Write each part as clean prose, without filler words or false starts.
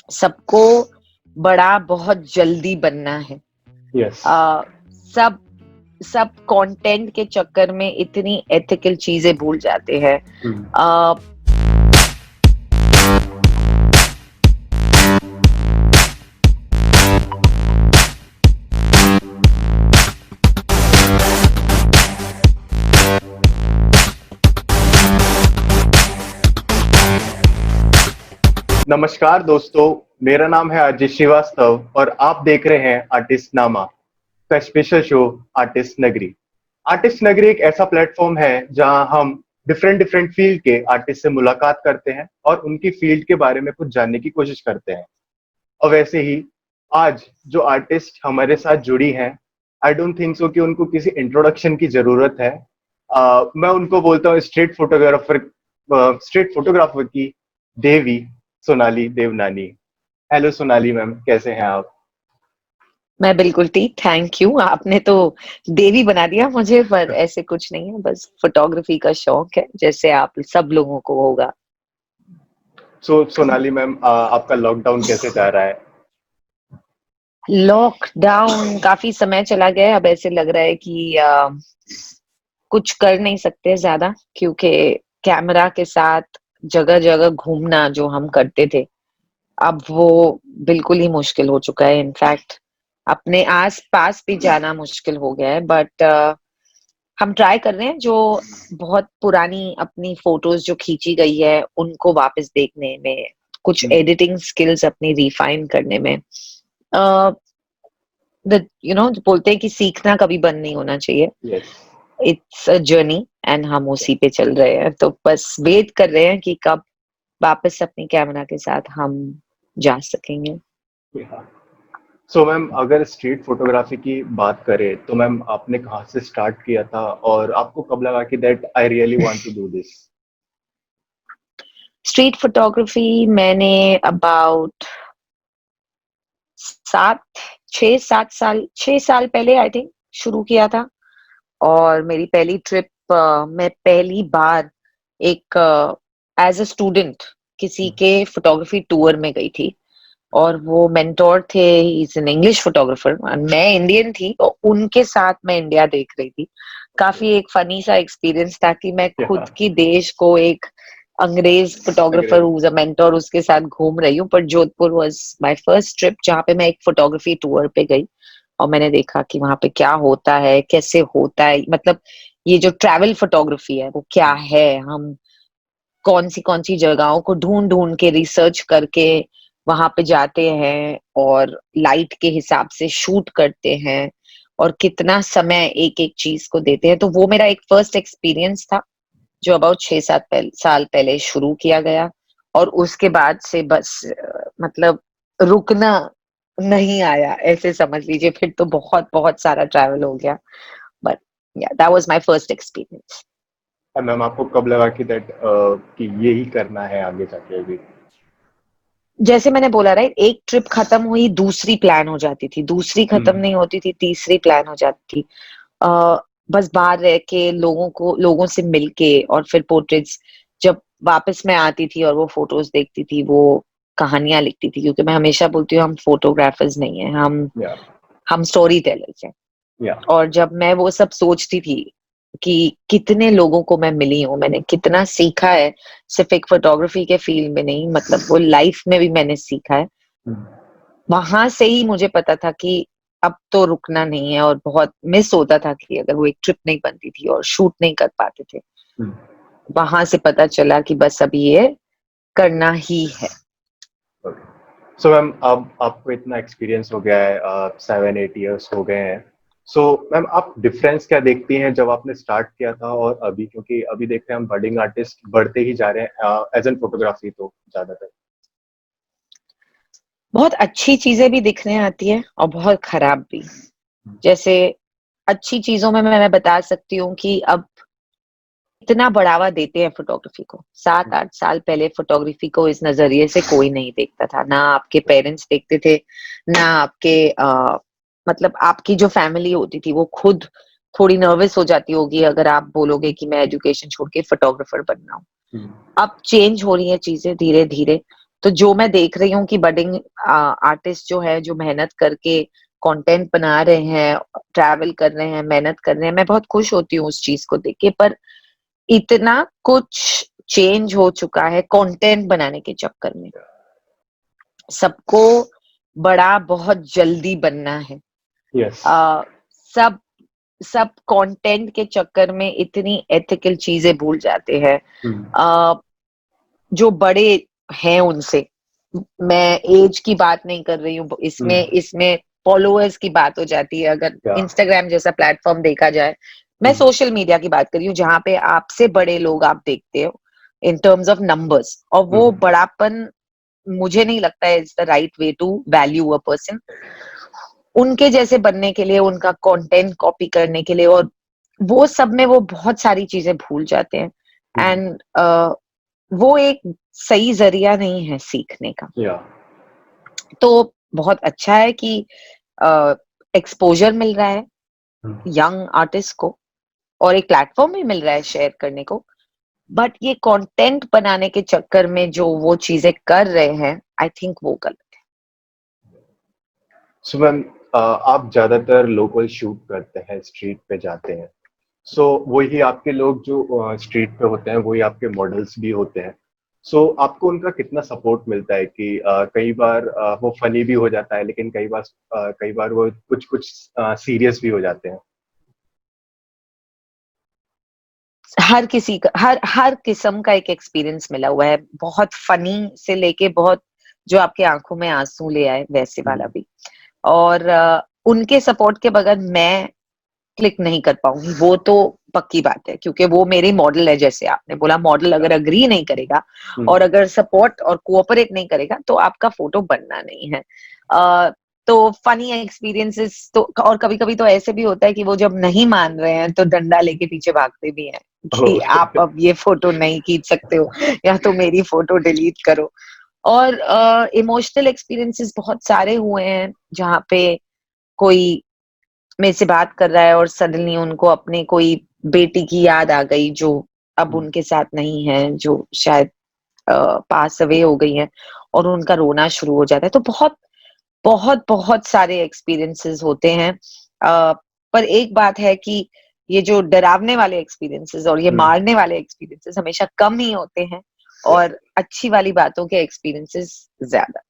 सबको बड़ा बहुत जल्दी बनना है। यस। आ, सब सब कंटेंट के चक्कर में इतनी एथिकल चीजें भूल जाते हैं। आ, नमस्कार दोस्तों, मेरा नाम है अजय श्रीवास्तव और आप देख रहे हैं आर्टिस्ट नामा का स्पेशल शो आर्टिस्ट नगरी। आर्टिस्ट नगरी एक ऐसा प्लेटफॉर्म है जहां हम डिफरेंट डिफरेंट फील्ड के आर्टिस्ट से मुलाकात करते हैं और उनकी फील्ड के बारे में कुछ जानने की कोशिश करते हैं। और वैसे ही आज जो आर्टिस्ट हमारे साथ जुड़ी हैं, आई डोंट थिंक सो कि उनको किसी इंट्रोडक्शन की जरूरत है। मैं उनको बोलता हूँ स्ट्रीट फोटोग्राफर की देवी सोनाली देवनानी। हेलो सोनाली मैम, कैसे हैं आप? मैं बिल्कुल ठीक, थैंक यू। आपने तो देवी बना दिया मुझे, पर ऐसे कुछ नहीं है, बस फोटोग्राफी का शौक है, जैसे आप सब लोगों को होगा। सोनाली मैम, आपका लॉकडाउन कैसे जा रहा है? लॉकडाउन काफी समय चला गया है, अब ऐसे लग रहा है कि कुछ कर नहीं सकते ज्यादा, क्योंकि कैमरा के साथ जगह जगह घूमना जो हम करते थे, अब वो बिल्कुल ही मुश्किल हो चुका है। इनफैक्ट अपने आस पास भी जाना मुश्किल हो गया है। बट हम ट्राई कर रहे हैं, जो बहुत पुरानी अपनी फोटोज जो खींची गई है उनको वापस देखने में, कुछ एडिटिंग स्किल्स अपनी रिफाइन करने में। बोलते हैं कि सीखना कभी बंद नहीं होना चाहिए। Yes. It's a journey and हम उसी पे चल रहे हैं, तो बस वेट कर रहे हैं कि कब वापस अपनी कैमरा के साथ हम जा सकेंगे। सो मैम, अगर स्ट्रीट फोटोग्राफी की बात करें तो मैम आपने कहाँ से स्टार्ट किया था और आपको कब लगा कि that I really want to do this? Street photography मैंने अबाउट 6 साल पहले आई थिंक शुरू किया था। और मेरी पहली ट्रिप, मैं पहली बार एक एज अ स्टूडेंट किसी के फोटोग्राफी टूर में गई थी। और वो मेंटोर थे, इज एन इंग्लिश फोटोग्राफर, मैं इंडियन थी और उनके साथ मैं इंडिया देख रही थी। काफी एक फनी सा एक्सपीरियंस था कि मैं खुद की देश को एक अंग्रेज फोटोग्राफर अंग्रेज। हुज अ मेंटोर उसके साथ घूम रही हूँ। पर Jodhpur was my first trip जहाँ पे मैं एक फोटोग्राफी टूर पे गई और मैंने देखा कि वहां पे क्या होता है, कैसे होता है, मतलब ये जो ट्रैवल फोटोग्राफी है वो क्या है। हम कौन सी जगहों को ढूंढ ढूंढ के रिसर्च करके वहां पे जाते हैं और लाइट के हिसाब से शूट करते हैं और कितना समय एक एक चीज को देते हैं। तो वो मेरा एक फर्स्ट एक्सपीरियंस था जो अबाउट 6-7 साल पहले शुरू किया गया। और उसके बाद से बस मतलब रुकना नहीं आया, ऐसे समझ लीजिए। फिर तो बहुत बहुत सारा ट्रैवल हो गया। बट या that was my first experience. Ma'am आपको कब लगा कि दैट कि यही करना है आगे जाके अभी? जैसे मैंने बोला, राइट, एक ट्रिप खत्म हुई दूसरी प्लान हो जाती थी, दूसरी खत्म नहीं होती थी तीसरी प्लान हो जाती थी। आ, बस बाहर रह के लोगों से मिलके और फिर पोर्ट्रेट्स जब वापस मैं आती थी और वो फोटोज देखती थी, वो कहानियां लिखती थी, क्योंकि मैं हमेशा बोलती हूँ हम फोटोग्राफर्स नहीं है, या। हम स्टोरी टेलर्स हैं। या। और जब मैं वो सब सोचती थी कि कितने लोगों को मैं मिली हूँ, मैंने कितना सीखा है, सिर्फ एक फोटोग्राफी के फील्ड में नहीं, मतलब वो लाइफ में भी मैंने सीखा है। वहां से ही मुझे पता था कि अब तो रुकना नहीं है। और बहुत मिस होता था कि अगर वो एक ट्रिप नहीं बनती थी और शूट नहीं कर पाते थे। वहां से पता चला कि बस अब ये करना ही है। सो मैम, अब आपको इतना एक्सपीरियंस हो गया है, 7-8 इयर्स हो गए हैं। सो मैम, आप डिफरेंस क्या देखती हैं जब आपने स्टार्ट किया था और अभी? क्योंकि अभी देखते हैं हम बडिंग आर्टिस्ट बढ़ते ही जा रहे हैं एज एन फोटोग्राफी तो ज्यादातर। बहुत अच्छी चीजें भी दिखने आती है और बहुत खराब भी। जैसे अच्छी चीजों में मैं बता सकती हूँ कि अब इतना बढ़ावा देते हैं फोटोग्राफी को। 7-8 साल पहले फोटोग्राफी को इस नजरिए से कोई नहीं देखता था, ना आपके पेरेंट्स देखते थे, ना आपके मतलब आपकी जो फैमिली होती थी वो खुद थोड़ी नर्वस हो जाती होगी अगर आप बोलोगे कि मैं एजुकेशन छोड़ के फोटोग्राफर बनना हूँ। अब चेंज हो रही है चीजें धीरे धीरे। तो जो मैं देख रही हूँ कि बडिंग आर्टिस्ट जो है, जो मेहनत करके कंटेंट बना रहे हैं, ट्रैवल कर रहे हैं, मेहनत कर रहे हैं, मैं बहुत खुश होती हूँ उस चीज को देख के। पर इतना कुछ चेंज हो चुका है कंटेंट बनाने के चक्कर में। सबको बड़ा बहुत जल्दी बनना है। यस। आ, सब सब कंटेंट के चक्कर में इतनी एथिकल चीजें भूल जाते हैं। आ, जो बड़े हैं उनसे, मैं एज की बात नहीं कर रही हूँ इसमें, इसमें फॉलोअर्स की बात हो जाती है। अगर इंस्टाग्राम जैसा प्लेटफॉर्म देखा जाए, मैं सोशल मीडिया की बात कर रही हूँ, जहां पे आपसे बड़े लोग आप देखते हो इन टर्म्स ऑफ नंबर्स, और वो बड़ापन मुझे नहीं लगता है is the right way to value a person. उनके जैसे बनने के लिए, उनका कंटेंट कॉपी करने के लिए, और वो सब में वो बहुत सारी चीजें भूल जाते हैं। एंड वो एक सही जरिया नहीं है सीखने का। तो बहुत अच्छा है कि एक्सपोजर मिल रहा है यंग आर्टिस्ट को, और एक प्लेटफॉर्म भी मिल रहा है शेयर करने को। बट ये कंटेंट बनाने के चक्कर में जो वो चीजें कर रहे हैं, आई थिंक वो गलत है। सो मैम, आप ज्यादातर लोकल शूट करते हैं, स्ट्रीट पे जाते हैं, सो वही आपके लोग जो स्ट्रीट पे होते हैं वही आपके मॉडल्स भी होते हैं। सो आपको उनका कितना सपोर्ट मिलता है कि कई बार वो फनी भी हो जाता है, लेकिन कई बार वो कुछ कुछ सीरियस भी हो जाते हैं। हर किसी का, हर किस्म का एक एक्सपीरियंस मिला हुआ है, बहुत फनी से लेके बहुत जो आपके आंखों में आंसू ले आए, वैसे वाला भी। और उनके सपोर्ट के बगैर मैं क्लिक नहीं कर पाऊंगी, वो तो पक्की बात है, क्योंकि वो मेरे मॉडल है। जैसे आपने बोला, मॉडल अगर अग्री नहीं करेगा और अगर सपोर्ट और कोऑपरेट नहीं करेगा, तो आपका फोटो बनना नहीं है। तो फनी एक्सपीरियंसेस तो, और कभी कभी तो ऐसे भी होता है कि वो जब नहीं मान रहे हैं तो डंडा लेके पीछे भागते भी हैं कि आप अब ये फोटो नहीं खींच सकते हो, या तो मेरी फोटो डिलीट करो। और इमोशनल एक्सपीरियंसेस बहुत सारे हुए हैं, जहाँ पे कोई मेरे से बात कर रहा है और सडनली उनको अपने कोई बेटी की याद आ गई, जो अब उनके साथ नहीं है, जो शायद पास अवे हो गई है, और उनका रोना शुरू हो जाता है। तो बहुत बहुत बहुत सारे एक्सपीरियंसेस होते हैं। पर एक बात है कि ये जो डरावने वाले एक्सपीरियंसेस और ये मारने वाले एक्सपीरियंसेस हमेशा कम ही होते हैं, और अच्छी वाली बातों के एक्सपीरियंसेस ज्यादा।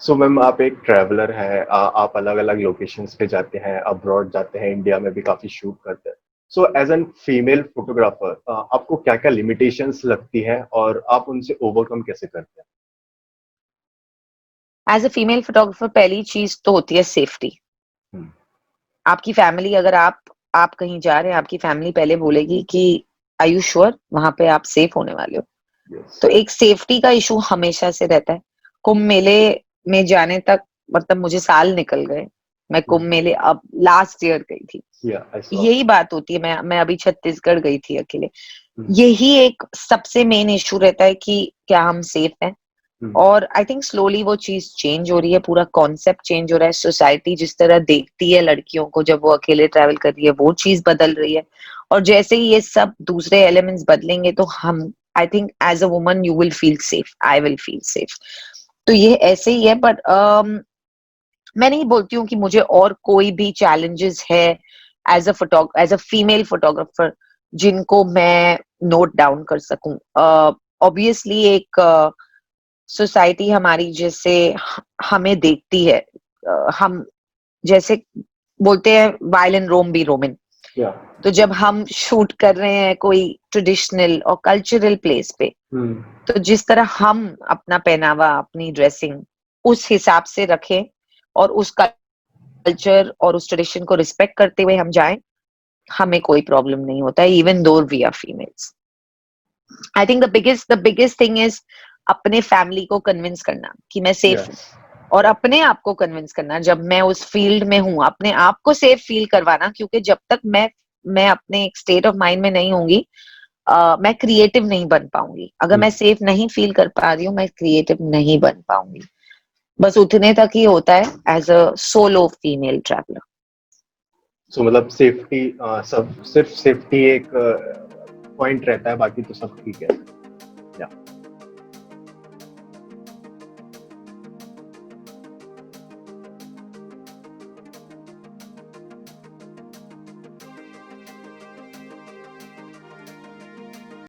सो मैम, आप एक ट्रैवलर हैं, आप अलग अलग लोकेशंस पे जाते हैं, अब्रॉड जाते हैं, इंडिया में भी काफी शूट करते हैं। So as an female photographer आपको क्या क्या लिमिटेशंस लगती हैं और आप उनसे ओवरकम कैसे करते हैं? एज अ फीमेल फोटोग्राफर पहली चीज तो होती है सेफ्टी। आपकी फैमिली, अगर आप कहीं जा रहे हैं, आपकी फैमिली पहले बोलेगी कि आर यू श्योर वहां पे आप सेफ होने वाले हो। तो एक सेफ्टी का इशू हमेशा से रहता है। कुंभ मेले में जाने तक, मतलब मुझे साल निकल गए, मैं कुंभ मेले अब लास्ट ईयर गई थी। यही बात होती है, मैं अभी छत्तीसगढ़ गई थी अकेले। यही एक सबसे मेन इशू रहता है कि क्या हम सेफ हैं। और आई थिंक स्लोली वो चीज चेंज हो रही है, पूरा कॉन्सेप्ट चेंज हो रहा है। सोसाइटी जिस तरह देखती है लड़कियों को जब वो अकेले ट्रैवल कर रही है, वो चीज बदल रही है। और जैसे ही ये सब दूसरे एलिमेंट्स बदलेंगे, तो हम, I think as a woman you will feel safe, I will feel safe. तो ये ऐसे ही है। बट मैं नहीं बोलती हूँ कि मुझे और कोई भी चैलेंजेस है एज अ फीमेल फोटोग्राफर जिनको मैं नोट डाउन कर सकूं। ऑब्वियसली एक सोसाइटी हमारी जैसे हमें देखती है, हम जैसे बोलते हैं while in Rome be Roman. तो जब हम शूट कर रहे हैं कोई ट्रेडिशनल और कल्चरल प्लेस पे, तो जिस तरह हम अपना पहनावा, अपनी ड्रेसिंग उस हिसाब से रखें, और उस कल्चर और उस ट्रेडिशन को रिस्पेक्ट करते हुए हम जाएं, हमें कोई प्रॉब्लम नहीं होता है, even though we are females. I think the biggest thing is अपने फैमिली को कन्विंस करना कि मैं सेफ हूँ, और अपने आप को कन्विंस करना जब मैं उस फील्ड में हूँ, अपने आप को सेफ फील करवाना। क्योंकि जब तक मैं अपने एक स्टेट ऑफ माइंड में नहीं होंगी, मैं क्रिएटिव नहीं बन पाऊंगी। अगर मैं सेफ नहीं फील कर पा रही हूँ, मैं क्रिएटिव नहीं बन पाऊंगी। बस उतने तक ही होता है as a solo female traveller. So मतलब सेफ्टी, सब सिर्फ सेफ्टी एक पॉइंट रहता है, बाकी तो सब ठीक है।